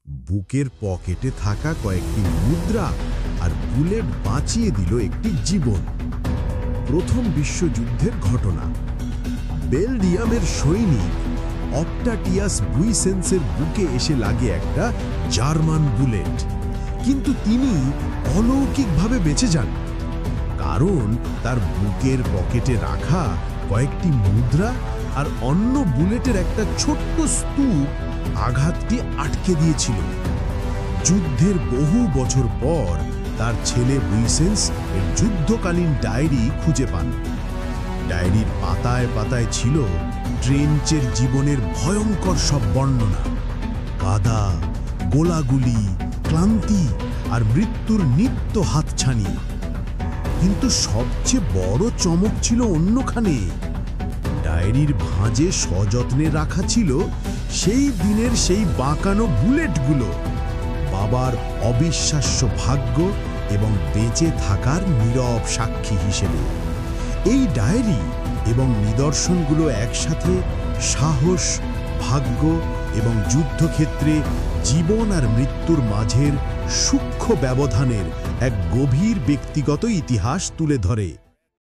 বুকের পকেটে থাকা কয়েকটি মুদ্রা আর বুলেট বাঁচিয়ে দিল একটি জীবন। প্রথম বিশ্বযুদ্ধের ঘটনা। বেলজিয়ামের সৈনিক অপটাটিয়াস বুইসেন্সের বুকে এসে লাগে একটা জার্মান বুলেট, কিন্তু তিনি অলৌকিকভাবে বেঁচে যান, কারণ তার বুকের পকেটে রাখা কয়েকটি মুদ্রা আর অন্য বুলেটের একটা ছোট্ট স্তূপ আঘাতটি আটকে দিয়েছিল। যুদ্ধের বহু বছর পর তার ছেলে বুইসেন্স এর যুদ্ধকালীন ডায়েরি খুঁজে পান। ডায়েরির পাতায় পাতায় ছিল ট্রেঞ্চের জীবনের ভয়ঙ্কর সব বর্ণনা, কাদা, গোলাগুলি, ক্লান্তি আর মৃত্যুর নিত্য হাতছানি। কিন্তু সবচেয়ে বড় চমক ছিল অন্যখানে। ডায়েরির ভাঁজে সযত্নে রাখা ছিল সেই দিনের সেই বাঁকানো বুলেটগুলো, বাবার অবিশ্বাস্য ভাগ্য এবং বেঁচে থাকার নীরব সাক্ষী হিসেবে। এই ডায়েরি এবং নিদর্শনগুলো একসাথে সাহস, ভাগ্য এবং যুদ্ধক্ষেত্রে জীবন আর মৃত্যুর মাঝের সূক্ষ্ম ব্যবধানের এক গভীর ব্যক্তিগত ইতিহাস তুলে ধরে।